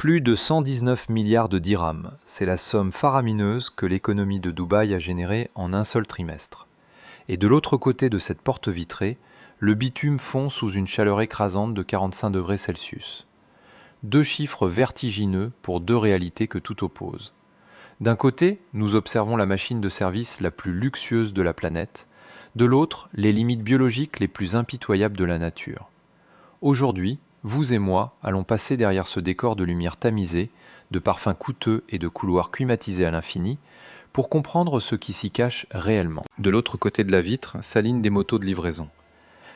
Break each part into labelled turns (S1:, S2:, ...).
S1: Plus de 119 milliards de dirhams, c'est la somme faramineuse que l'économie de Dubaï a générée en un seul trimestre. Et de l'autre côté de cette porte vitrée, le bitume fond sous une chaleur écrasante de 45 degrés Celsius. Deux chiffres vertigineux pour deux réalités que tout oppose. D'un côté, nous observons la machine de service la plus luxueuse de la planète, de l'autre, les limites biologiques les plus impitoyables de la nature. Aujourd'hui, vous et moi allons passer derrière ce décor de lumière tamisée, de parfums coûteux et de couloirs climatisés à l'infini, pour comprendre ce qui s'y cache réellement. De l'autre côté de la vitre s'alignent des motos de livraison.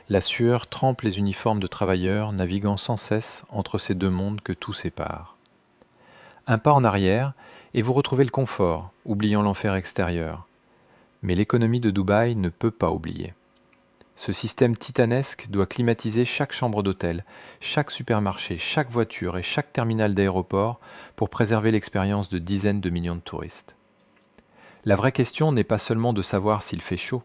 S1: La sueur trempe les uniformes de travailleurs naviguant sans cesse entre ces deux mondes que tout sépare. Un pas en arrière, et vous retrouvez le confort, oubliant l'enfer extérieur. Mais l'économie de Dubaï ne peut pas oublier. Ce système titanesque doit climatiser chaque chambre d'hôtel, chaque supermarché, chaque voiture et chaque terminal d'aéroport pour préserver l'expérience de dizaines de millions de touristes. La vraie question n'est pas seulement de savoir s'il fait chaud,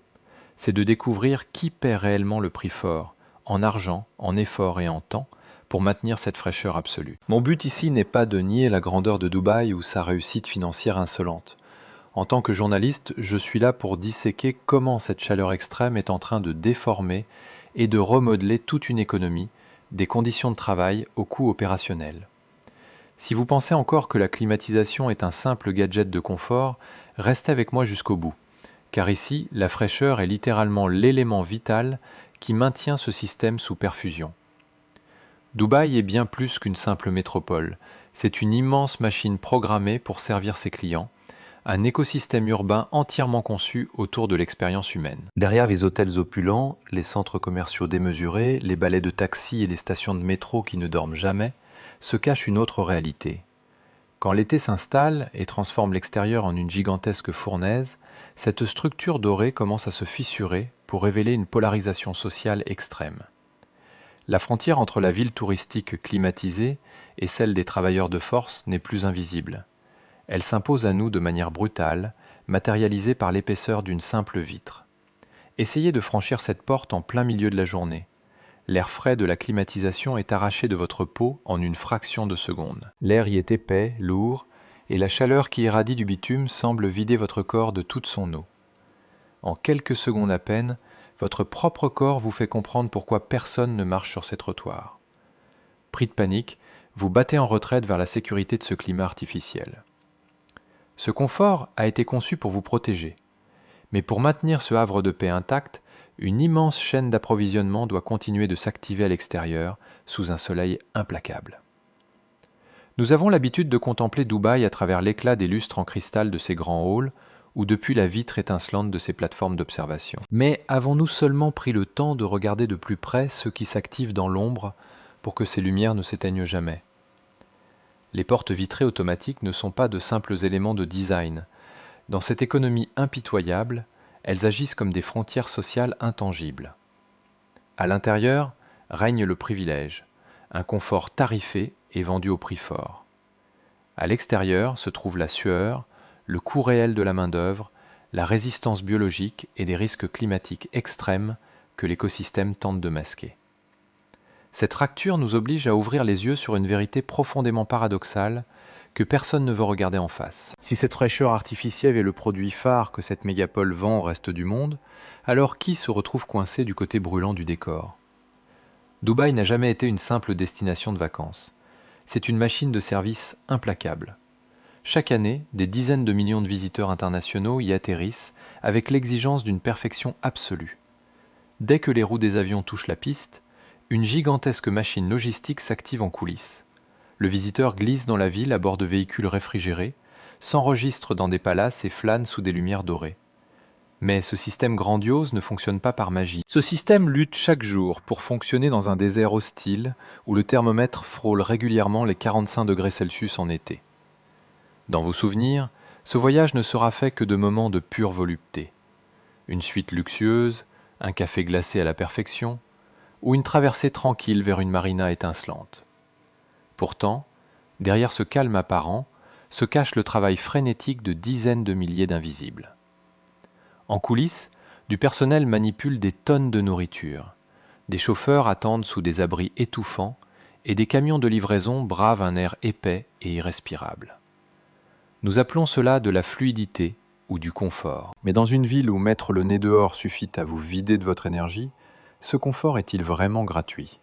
S1: c'est de découvrir qui paie réellement le prix fort, en argent, en effort et en temps, pour maintenir cette fraîcheur absolue. Mon but ici n'est pas de nier la grandeur de Dubaï ou sa réussite financière insolente. En tant que journaliste, je suis là pour disséquer comment cette chaleur extrême est en train de déformer et de remodeler toute une économie, des conditions de travail au coût opérationnel. Si vous pensez encore que la climatisation est un simple gadget de confort, restez avec moi jusqu'au bout, car ici, la fraîcheur est littéralement l'élément vital qui maintient ce système sous perfusion. Dubaï est bien plus qu'une simple métropole, c'est une immense machine programmée pour servir ses clients, un écosystème urbain entièrement conçu autour de l'expérience humaine. Derrière les hôtels opulents, les centres commerciaux démesurés, les balais de taxi et les stations de métro qui ne dorment jamais, se cache une autre réalité. Quand l'été s'installe et transforme l'extérieur en une gigantesque fournaise, cette structure dorée commence à se fissurer pour révéler une polarisation sociale extrême. La frontière entre la ville touristique climatisée et celle des travailleurs de force n'est plus invisible. Elle s'impose à nous de manière brutale, matérialisée par l'épaisseur d'une simple vitre. Essayez de franchir cette porte en plein milieu de la journée. L'air frais de la climatisation est arraché de votre peau en une fraction de seconde. L'air y est épais, lourd, et la chaleur qui irradie du bitume semble vider votre corps de toute son eau. En quelques secondes à peine, votre propre corps vous fait comprendre pourquoi personne ne marche sur ces trottoirs. Pris de panique, vous battez en retraite vers la sécurité de ce climat artificiel. Ce confort a été conçu pour vous protéger. Mais pour maintenir ce havre de paix intact, une immense chaîne d'approvisionnement doit continuer de s'activer à l'extérieur, sous un soleil implacable. Nous avons l'habitude de contempler Dubaï à travers l'éclat des lustres en cristal de ses grands halls, ou depuis la vitre étincelante de ses plateformes d'observation. Mais avons-nous seulement pris le temps de regarder de plus près ceux qui s'activent dans l'ombre pour que ces lumières ne s'éteignent jamais ? Les portes vitrées automatiques ne sont pas de simples éléments de design. Dans cette économie impitoyable, elles agissent comme des frontières sociales intangibles. À l'intérieur règne le privilège, un confort tarifé et vendu au prix fort. À l'extérieur se trouve la sueur, le coût réel de la main-d'œuvre, la résistance biologique et des risques climatiques extrêmes que l'écosystème tente de masquer. Cette fracture nous oblige à ouvrir les yeux sur une vérité profondément paradoxale que personne ne veut regarder en face. Si cette fraîcheur artificielle est le produit phare que cette mégapole vend au reste du monde, alors qui se retrouve coincé du côté brûlant du décor ? Dubaï n'a jamais été une simple destination de vacances. C'est une machine de service implacable. Chaque année, des dizaines de millions de visiteurs internationaux y atterrissent avec l'exigence d'une perfection absolue. Dès que les roues des avions touchent la piste, une gigantesque machine logistique s'active en coulisses. Le visiteur glisse dans la ville à bord de véhicules réfrigérés, s'enregistre dans des palaces et flâne sous des lumières dorées. Mais ce système grandiose ne fonctionne pas par magie. Ce système lutte chaque jour pour fonctionner dans un désert hostile où le thermomètre frôle régulièrement les 45 degrés Celsius en été. Dans vos souvenirs, ce voyage ne sera fait que de moments de pure volupté. Une suite luxueuse, un café glacé à la perfection, ou une traversée tranquille vers une marina étincelante. Pourtant, derrière ce calme apparent, se cache le travail frénétique de dizaines de milliers d'invisibles. En coulisses, du personnel manipule des tonnes de nourriture. Des chauffeurs attendent sous des abris étouffants et des camions de livraison bravent un air épais et irrespirable. Nous appelons cela de la fluidité ou du confort. Mais dans une ville où mettre le nez dehors suffit à vous vider de votre énergie, ce confort est-il vraiment gratuit ?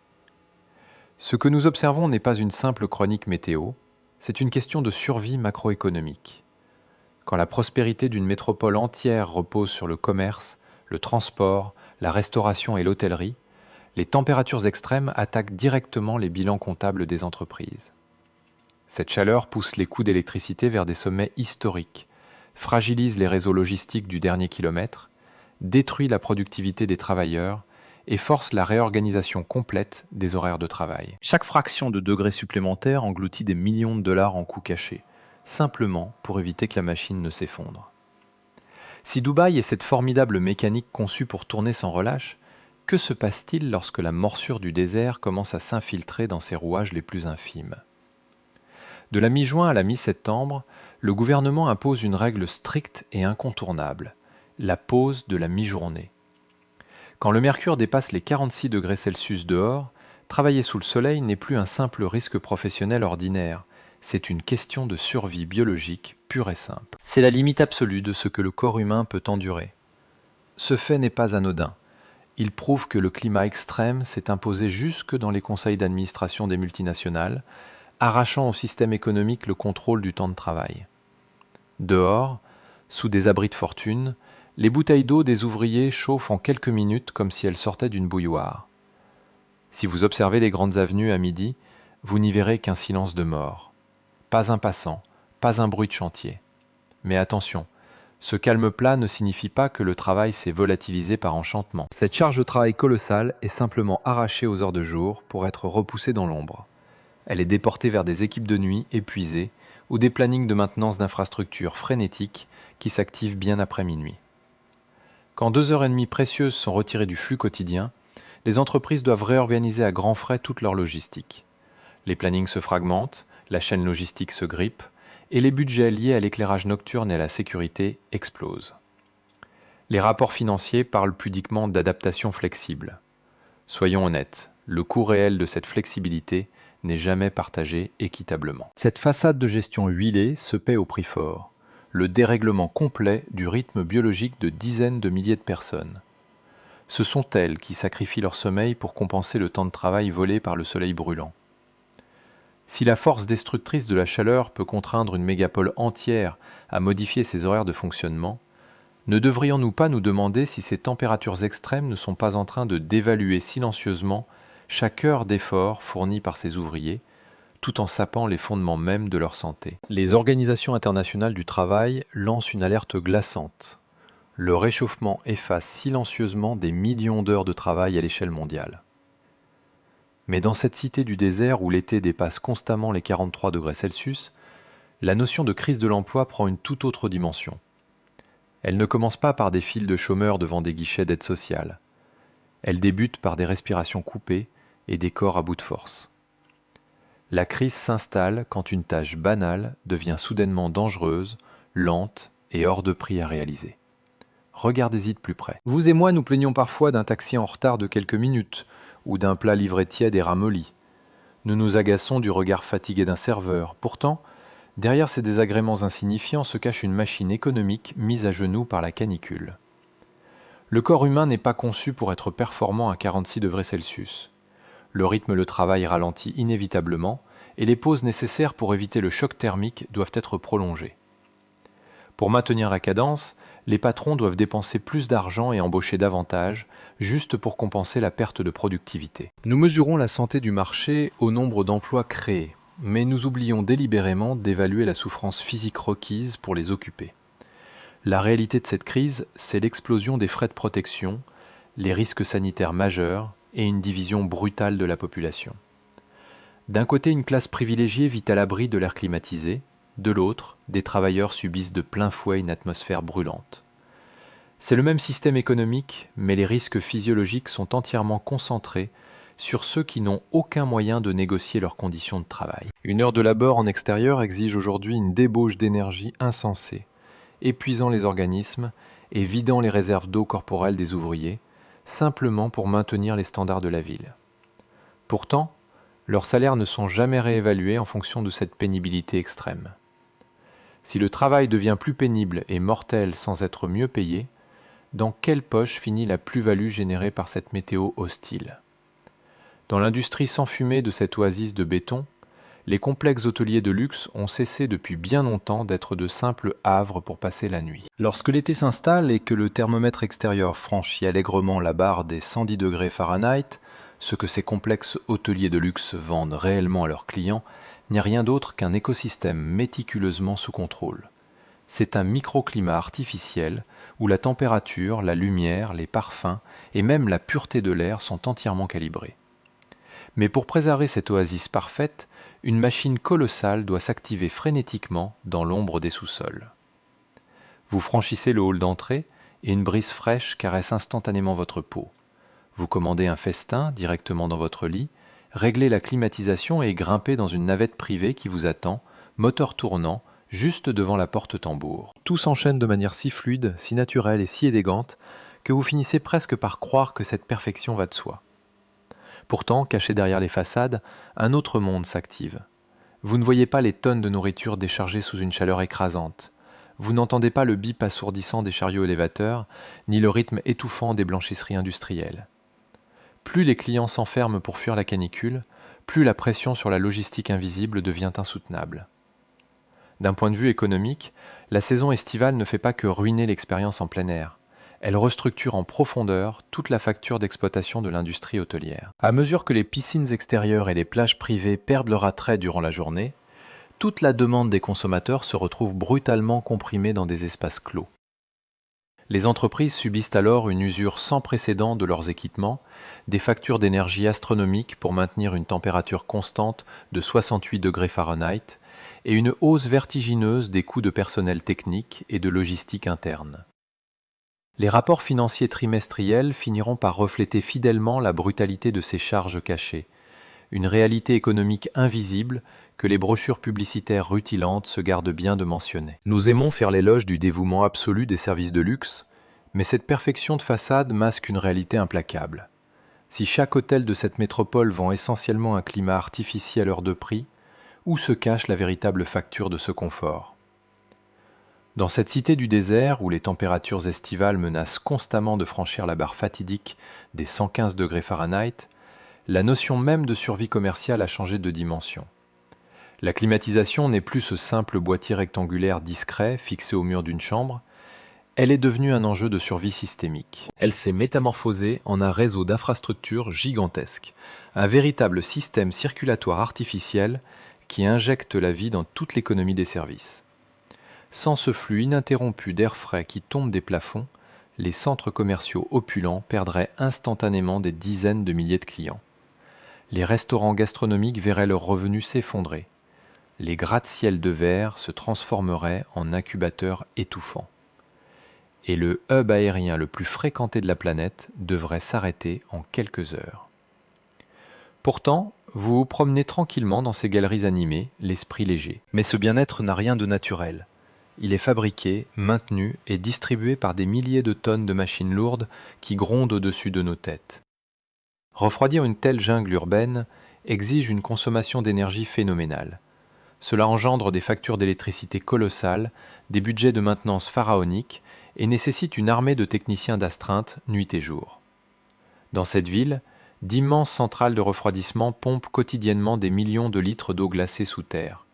S1: Ce que nous observons n'est pas une simple chronique météo, c'est une question de survie macroéconomique. Quand la prospérité d'une métropole entière repose sur le commerce, le transport, la restauration et l'hôtellerie, les températures extrêmes attaquent directement les bilans comptables des entreprises. Cette chaleur pousse les coûts d'électricité vers des sommets historiques, fragilise les réseaux logistiques du dernier kilomètre, détruit la productivité des travailleurs et force la réorganisation complète des horaires de travail. Chaque fraction de degré supplémentaire engloutit des millions de dollars en coûts cachés, simplement pour éviter que la machine ne s'effondre. Si Dubaï est cette formidable mécanique conçue pour tourner sans relâche, que se passe-t-il lorsque la morsure du désert commence à s'infiltrer dans ses rouages les plus infimes ? De la mi-juin à la mi-septembre, le gouvernement impose une règle stricte et incontournable, la pause de la mi-journée. Quand le mercure dépasse les 46 degrés Celsius dehors, travailler sous le soleil n'est plus un simple risque professionnel ordinaire, c'est une question de survie biologique pure et simple. C'est la limite absolue de ce que le corps humain peut endurer. Ce fait n'est pas anodin. Il prouve que le climat extrême s'est imposé jusque dans les conseils d'administration des multinationales, arrachant au système économique le contrôle du temps de travail. Dehors, sous des abris de fortune, les bouteilles d'eau des ouvriers chauffent en quelques minutes comme si elles sortaient d'une bouilloire. Si vous observez les grandes avenues à midi, vous n'y verrez qu'un silence de mort. Pas un passant, pas un bruit de chantier. Mais attention, ce calme plat ne signifie pas que le travail s'est volatilisé par enchantement. Cette charge de travail colossale est simplement arrachée aux heures de jour pour être repoussée dans l'ombre. Elle est déportée vers des équipes de nuit épuisées ou des plannings de maintenance d'infrastructures frénétiques qui s'activent bien après minuit. Quand 2 heures et demie précieuses sont retirées du flux quotidien, les entreprises doivent réorganiser à grands frais toute leur logistique. Les plannings se fragmentent, la chaîne logistique se grippe, et les budgets liés à l'éclairage nocturne et à la sécurité explosent. Les rapports financiers parlent pudiquement d'adaptation flexible. Soyons honnêtes, le coût réel de cette flexibilité n'est jamais partagé équitablement. Cette façade de gestion huilée se paie au prix fort, le dérèglement complet du rythme biologique de dizaines de milliers de personnes. Ce sont elles qui sacrifient leur sommeil pour compenser le temps de travail volé par le soleil brûlant. Si la force destructrice de la chaleur peut contraindre une mégapole entière à modifier ses horaires de fonctionnement, ne devrions-nous pas nous demander si ces températures extrêmes ne sont pas en train de dévaluer silencieusement chaque heure d'effort fournie par ces ouvriers, tout en sapant les fondements mêmes de leur santé ? Les organisations internationales du travail lancent une alerte glaçante. Le réchauffement efface silencieusement des millions d'heures de travail à l'échelle mondiale. Mais dans cette cité du désert où l'été dépasse constamment les 43 degrés Celsius, la notion de crise de l'emploi prend une toute autre dimension. Elle ne commence pas par des files de chômeurs devant des guichets d'aide sociale. Elle débute par des respirations coupées et des corps à bout de force. La crise s'installe quand une tâche banale devient soudainement dangereuse, lente et hors de prix à réaliser. Regardez-y de plus près. Vous et moi nous plaignons parfois d'un taxi en retard de quelques minutes, ou d'un plat livré tiède et ramolli. Nous nous agaçons du regard fatigué d'un serveur. Pourtant, derrière ces désagréments insignifiants se cache une machine économique mise à genoux par la canicule. Le corps humain n'est pas conçu pour être performant à 46 degrés Celsius. Le rythme de travail ralentit inévitablement et les pauses nécessaires pour éviter le choc thermique doivent être prolongées. Pour maintenir la cadence, les patrons doivent dépenser plus d'argent et embaucher davantage, juste pour compenser la perte de productivité. Nous mesurons la santé du marché au nombre d'emplois créés, mais nous oublions délibérément d'évaluer la souffrance physique requise pour les occuper. La réalité de cette crise, c'est l'explosion des frais de protection, les risques sanitaires majeurs et une division brutale de la population. D'un côté, une classe privilégiée vit à l'abri de l'air climatisé, de l'autre, des travailleurs subissent de plein fouet une atmosphère brûlante. C'est le même système économique, mais les risques physiologiques sont entièrement concentrés sur ceux qui n'ont aucun moyen de négocier leurs conditions de travail. Une heure de labeur en extérieur exige aujourd'hui une débauche d'énergie insensée, épuisant les organismes et vidant les réserves d'eau corporelle des ouvriers, simplement pour maintenir les standards de la ville. Pourtant, Leurs salaires ne sont jamais réévalués en fonction de cette pénibilité extrême. Si le travail devient plus pénible et mortel sans être mieux payé, dans quelle poche finit la plus-value générée par cette météo hostile? Dans l'industrie sans fumée de cette oasis de béton, les complexes hôteliers de luxe ont cessé depuis bien longtemps d'être de simples havres pour passer la nuit. Lorsque l'été s'installe et que le thermomètre extérieur franchit allègrement la barre des 110 degrés Fahrenheit, ce que ces complexes hôteliers de luxe vendent réellement à leurs clients n'est rien d'autre qu'un écosystème méticuleusement sous contrôle. C'est un microclimat artificiel où la température, la lumière, les parfums et même la pureté de l'air sont entièrement calibrés. Mais pour préserver cette oasis parfaite, une machine colossale doit s'activer frénétiquement dans l'ombre des sous-sols. Vous franchissez le hall d'entrée et une brise fraîche caresse instantanément votre peau. Vous commandez un festin directement dans votre lit, réglez la climatisation et grimpez dans une navette privée qui vous attend, moteur tournant, juste devant la porte-tambour. Tout s'enchaîne de manière si fluide, si naturelle et si élégante que vous finissez presque par croire que cette perfection va de soi. Pourtant, caché derrière les façades, un autre monde s'active. Vous ne voyez pas les tonnes de nourriture déchargées sous une chaleur écrasante. Vous n'entendez pas le bip assourdissant des chariots élévateurs, ni le rythme étouffant des blanchisseries industrielles. Plus les clients s'enferment pour fuir la canicule, plus la pression sur la logistique invisible devient insoutenable. D'un point de vue économique, la saison estivale ne fait pas que ruiner l'expérience en plein air. Elle restructure en profondeur toute la facture d'exploitation de l'industrie hôtelière. À mesure que les piscines extérieures et les plages privées perdent leur attrait durant la journée, toute la demande des consommateurs se retrouve brutalement comprimée dans des espaces clos. Les entreprises subissent alors une usure sans précédent de leurs équipements, des factures d'énergie astronomiques pour maintenir une température constante de 68 degrés Fahrenheit et une hausse vertigineuse des coûts de personnel technique et de logistique interne. Les rapports financiers trimestriels finiront par refléter fidèlement la brutalité de ces charges cachées, une réalité économique invisible que les brochures publicitaires rutilantes se gardent bien de mentionner. Nous aimons faire l'éloge du dévouement absolu des services de luxe, mais cette perfection de façade masque une réalité implacable. Si chaque hôtel de cette métropole vend essentiellement un climat artificiel à heure de prix, où se cache la véritable facture de ce confort ? Dans cette cité du désert où les températures estivales menacent constamment de franchir la barre fatidique des 115 degrés Fahrenheit, la notion même de survie commerciale a changé de dimension. La climatisation n'est plus ce simple boîtier rectangulaire discret fixé au mur d'une chambre, elle est devenue un enjeu de survie systémique. Elle s'est métamorphosée en un réseau d'infrastructures gigantesques, un véritable système circulatoire artificiel qui injecte la vie dans toute l'économie des services. Sans ce flux ininterrompu d'air frais qui tombe des plafonds, les centres commerciaux opulents perdraient instantanément des dizaines de milliers de clients. Les restaurants gastronomiques verraient leurs revenus s'effondrer. Les gratte-ciel de verre se transformeraient en incubateurs étouffants. Et le hub aérien le plus fréquenté de la planète devrait s'arrêter en quelques heures. Pourtant, vous vous promenez tranquillement dans ces galeries animées, l'esprit léger. Mais ce bien-être n'a rien de naturel. Il est fabriqué, maintenu et distribué par des milliers de tonnes de machines lourdes qui grondent au-dessus de nos têtes. Refroidir une telle jungle urbaine exige une consommation d'énergie phénoménale. Cela engendre des factures d'électricité colossales, des budgets de maintenance pharaoniques et nécessite une armée de techniciens d'astreinte nuit et jour. Dans cette ville, d'immenses centrales de refroidissement pompent quotidiennement des millions de litres d'eau glacée sous terre.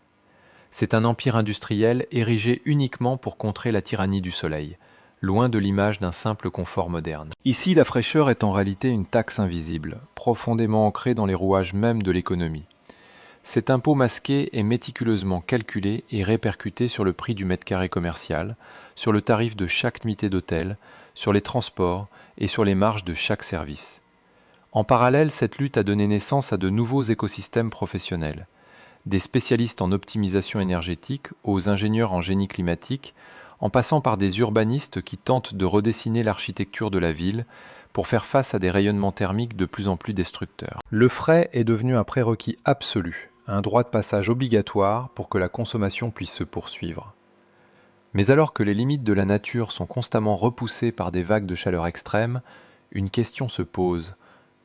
S1: C'est un empire industriel érigé uniquement pour contrer la tyrannie du soleil, loin de l'image d'un simple confort moderne. Ici, la fraîcheur est en réalité une taxe invisible, profondément ancrée dans les rouages mêmes de l'économie. Cet impôt masqué est méticuleusement calculé et répercuté sur le prix du mètre carré commercial, sur le tarif de chaque nuitée d'hôtel, sur les transports et sur les marges de chaque service. En parallèle, cette lutte a donné naissance à de nouveaux écosystèmes professionnels. Des spécialistes en optimisation énergétique aux ingénieurs en génie climatique, en passant par des urbanistes qui tentent de redessiner l'architecture de la ville pour faire face à des rayonnements thermiques de plus en plus destructeurs. Le frais est devenu un prérequis absolu, un droit de passage obligatoire pour que la consommation puisse se poursuivre. Mais alors que les limites de la nature sont constamment repoussées par des vagues de chaleur extrêmes, une question se pose.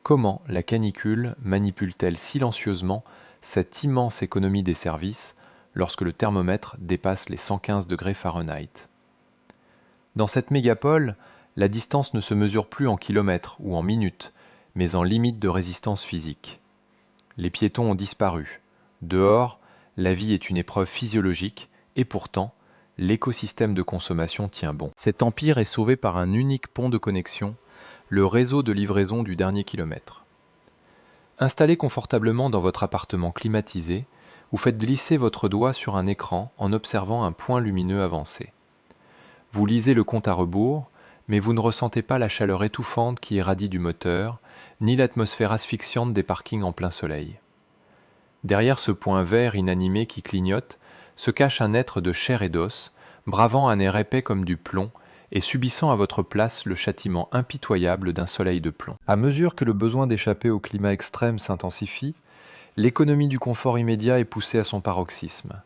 S1: Comment la canicule manipule-t-elle silencieusement cette immense économie des services lorsque le thermomètre dépasse les 115 degrés Fahrenheit? Dans cette mégapole, la distance ne se mesure plus en kilomètres ou en minutes, mais en limite de résistance physique. Les piétons ont disparu. Dehors, la vie est une épreuve physiologique et pourtant, l'écosystème de consommation tient bon. Cet empire est sauvé par un unique pont de connexion, le réseau de livraison du dernier kilomètre. Installé confortablement dans votre appartement climatisé, vous faites glisser votre doigt sur un écran en observant un point lumineux avancé. Vous lisez le compte à rebours, mais vous ne ressentez pas la chaleur étouffante qui irradie du moteur, ni l'atmosphère asphyxiante des parkings en plein soleil. Derrière ce point vert inanimé qui clignote, se cache un être de chair et d'os, bravant un air épais comme du plomb, et subissant à votre place le châtiment impitoyable d'un soleil de plomb. À mesure que le besoin d'échapper au climat extrême s'intensifie, l'économie du confort immédiat est poussée à son paroxysme.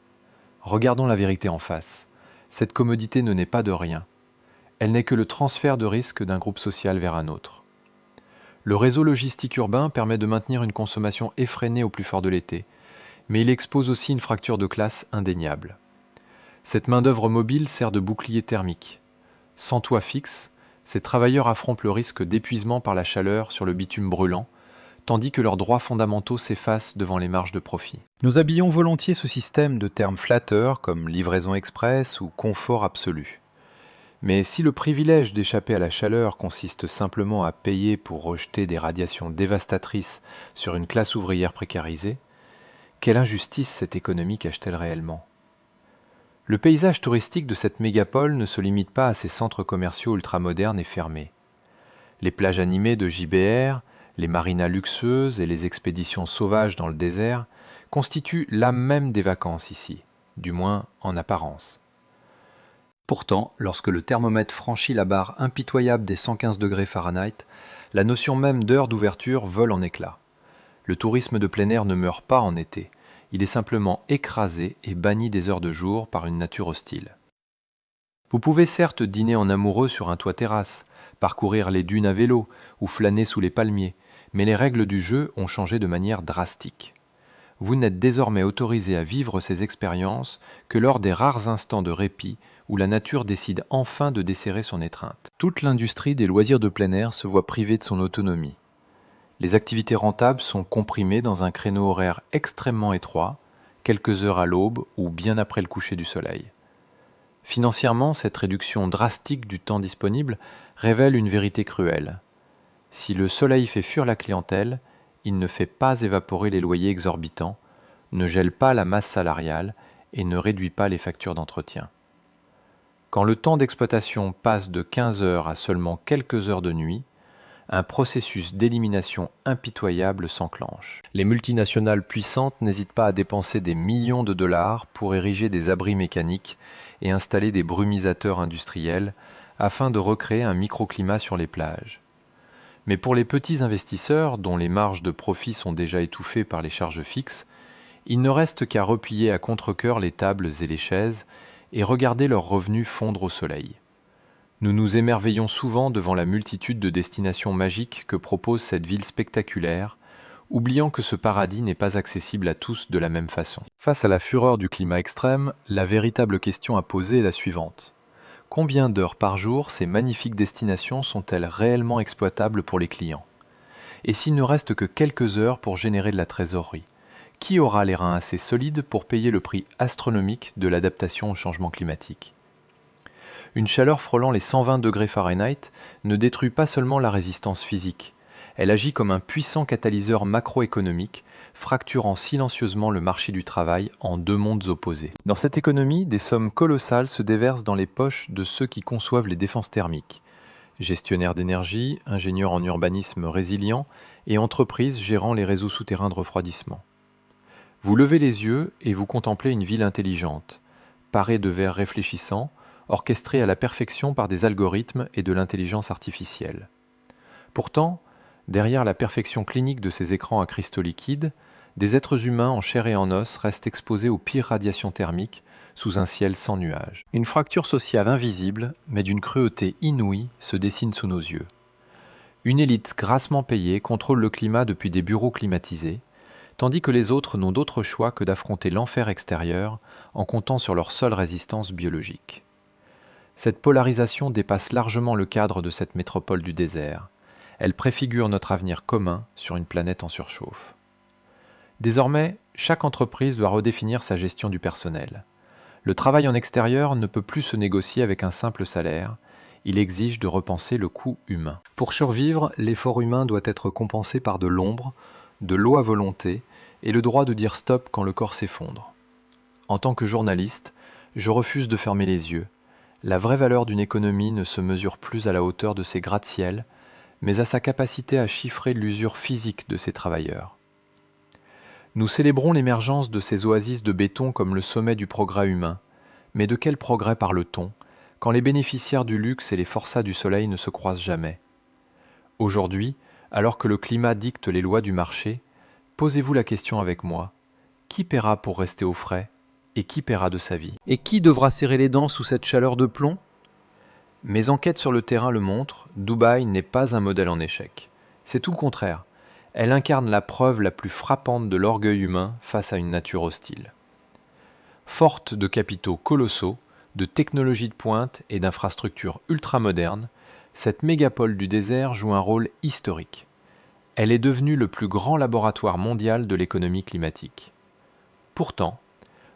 S1: Regardons la vérité en face. Cette commodité ne naît pas de rien. Elle n'est que le transfert de risque d'un groupe social vers un autre. Le réseau logistique urbain permet de maintenir une consommation effrénée au plus fort de l'été, mais il expose aussi une fracture de classe indéniable. Cette main-d'œuvre mobile sert de bouclier thermique. Sans toit fixe, ces travailleurs affrontent le risque d'épuisement par la chaleur sur le bitume brûlant, tandis que leurs droits fondamentaux s'effacent devant les marges de profit. Nous habillons volontiers ce système de termes flatteurs comme livraison express ou confort absolu. Mais si le privilège d'échapper à la chaleur consiste simplement à payer pour rejeter des radiations dévastatrices sur une classe ouvrière précarisée, quelle injustice cette économie cache-t-elle réellement ? Le paysage touristique de cette mégapole ne se limite pas à ses centres commerciaux ultramodernes et fermés. Les plages animées de JBR, les marinas luxueuses et les expéditions sauvages dans le désert constituent l'âme même des vacances ici, du moins en apparence. Pourtant, lorsque le thermomètre franchit la barre impitoyable des 115 degrés Fahrenheit, la notion même d'heure d'ouverture vole en éclats. Le tourisme de plein air ne meurt pas en été, il est simplement écrasé et banni des heures de jour par une nature hostile. Vous pouvez certes dîner en amoureux sur un toit terrasse, parcourir les dunes à vélo ou flâner sous les palmiers, mais les règles du jeu ont changé de manière drastique. Vous n'êtes désormais autorisé à vivre ces expériences que lors des rares instants de répit où la nature décide enfin de desserrer son étreinte. Toute l'industrie des loisirs de plein air se voit privée de son autonomie. Les activités rentables sont comprimées dans un créneau horaire extrêmement étroit, quelques heures à l'aube ou bien après le coucher du soleil. Financièrement, cette réduction drastique du temps disponible révèle une vérité cruelle. Si le soleil fait fuir la clientèle, il ne fait pas évaporer les loyers exorbitants, ne gèle pas la masse salariale et ne réduit pas les factures d'entretien. Quand le temps d'exploitation passe de 15 heures à seulement quelques heures de nuit, un processus d'élimination impitoyable s'enclenche. Les multinationales puissantes n'hésitent pas à dépenser des millions de dollars pour ériger des abris mécaniques et installer des brumisateurs industriels afin de recréer un microclimat sur les plages. Mais pour les petits investisseurs, dont les marges de profit sont déjà étouffées par les charges fixes, il ne reste qu'à replier à contre-cœur les tables et les chaises et regarder leurs revenus fondre au soleil. Nous nous émerveillons souvent devant la multitude de destinations magiques que propose cette ville spectaculaire, oubliant que ce paradis n'est pas accessible à tous de la même façon. Face à la fureur du climat extrême, la véritable question à poser est la suivante. Combien d'heures par jour ces magnifiques destinations sont-elles réellement exploitables pour les clients? Et s'il ne reste que quelques heures pour générer de la trésorerie, qui aura les reins assez solides pour payer le prix astronomique de l'adaptation au changement climatique? Une chaleur frôlant les 120 degrés Fahrenheit ne détruit pas seulement la résistance physique, elle agit comme un puissant catalyseur macroéconomique, fracturant silencieusement le marché du travail en deux mondes opposés. Dans cette économie, des sommes colossales se déversent dans les poches de ceux qui conçoivent les défenses thermiques. Gestionnaires d'énergie, ingénieurs en urbanisme résilient et entreprises gérant les réseaux souterrains de refroidissement. Vous levez les yeux et vous contemplez une ville intelligente, parée de verres réfléchissants, orchestrée à la perfection par des algorithmes et de l'intelligence artificielle. Pourtant, derrière la perfection clinique de ces écrans à cristaux liquides, des êtres humains en chair et en os restent exposés aux pires radiations thermiques sous un ciel sans nuages. Une fracture sociale invisible, mais d'une cruauté inouïe, se dessine sous nos yeux. Une élite grassement payée contrôle le climat depuis des bureaux climatisés, tandis que les autres n'ont d'autre choix que d'affronter l'enfer extérieur en comptant sur leur seule résistance biologique. Cette polarisation dépasse largement le cadre de cette métropole du désert. Elle préfigure notre avenir commun sur une planète en surchauffe. Désormais, chaque entreprise doit redéfinir sa gestion du personnel. Le travail en extérieur ne peut plus se négocier avec un simple salaire. Il exige de repenser le coût humain. Pour survivre, l'effort humain doit être compensé par de l'ombre, de l'eau à volonté et le droit de dire stop quand le corps s'effondre. En tant que journaliste, je refuse de fermer les yeux. La vraie valeur d'une économie ne se mesure plus à la hauteur de ses gratte-ciel, mais à sa capacité à chiffrer l'usure physique de ses travailleurs. Nous célébrons l'émergence de ces oasis de béton comme le sommet du progrès humain. Mais de quel progrès parle-t-on, quand les bénéficiaires du luxe et les forçats du soleil ne se croisent jamais? Aujourd'hui, alors que le climat dicte les lois du marché, posez-vous la question avec moi. Qui paiera pour rester au frais? Et qui paiera de sa vie? Et qui devra serrer les dents sous cette chaleur de plomb? Mes enquêtes sur le terrain le montrent, Dubaï n'est pas un modèle en échec. C'est tout le contraire. Elle incarne la preuve la plus frappante de l'orgueil humain face à une nature hostile. Forte de capitaux colossaux, de technologies de pointe et d'infrastructures ultramodernes, cette mégapole du désert joue un rôle historique. Elle est devenue le plus grand laboratoire mondial de l'économie climatique. Pourtant,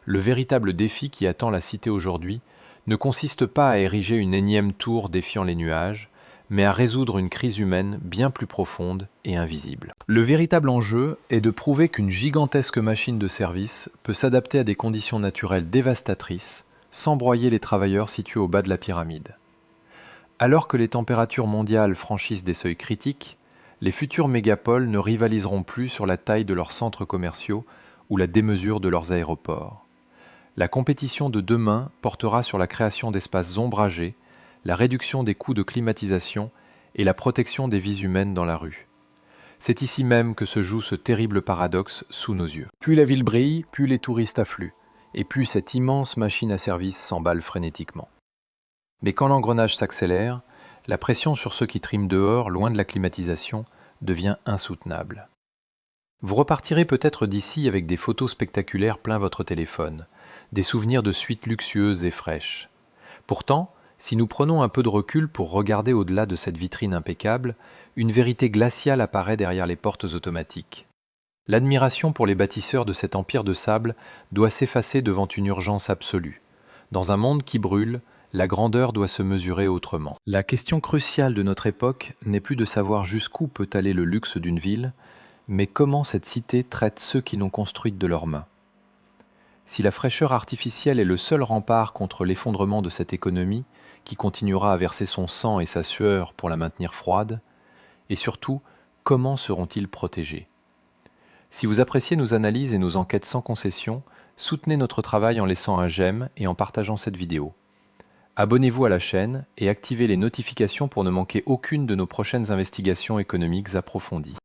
S1: le véritable défi qui attend la cité aujourd'hui ne consiste pas à ériger une énième tour défiant les nuages, mais à résoudre une crise humaine bien plus profonde et invisible. Le véritable enjeu est de prouver qu'une gigantesque machine de service peut s'adapter à des conditions naturelles dévastatrices, sans broyer les travailleurs situés au bas de la pyramide. Alors que les températures mondiales franchissent des seuils critiques, les futures mégapoles ne rivaliseront plus sur la taille de leurs centres commerciaux ou la démesure de leurs aéroports. La compétition de demain portera sur la création d'espaces ombragés, la réduction des coûts de climatisation et la protection des vies humaines dans la rue. C'est ici même que se joue ce terrible paradoxe sous nos yeux. Plus la ville brille, plus les touristes affluent, et plus cette immense machine à service s'emballe frénétiquement. Mais quand l'engrenage s'accélère, la pression sur ceux qui triment dehors, loin de la climatisation, devient insoutenable. Vous repartirez peut-être d'ici avec des photos spectaculaires plein votre téléphone, des souvenirs de suites luxueuses et fraîches. Pourtant, si nous prenons un peu de recul pour regarder au-delà de cette vitrine impeccable, une vérité glaciale apparaît derrière les portes automatiques. L'admiration pour les bâtisseurs de cet empire de sable doit s'effacer devant une urgence absolue. Dans un monde qui brûle, la grandeur doit se mesurer autrement. La question cruciale de notre époque n'est plus de savoir jusqu'où peut aller le luxe d'une ville, mais comment cette cité traite ceux qui l'ont construite de leurs mains. Si la fraîcheur artificielle est le seul rempart contre l'effondrement de cette économie, qui continuera à verser son sang et sa sueur pour la maintenir froide, et surtout, comment seront-ils protégés? Si vous appréciez nos analyses et nos enquêtes sans concession, soutenez notre travail en laissant un j'aime et en partageant cette vidéo. Abonnez-vous à la chaîne et activez les notifications pour ne manquer aucune de nos prochaines investigations économiques approfondies.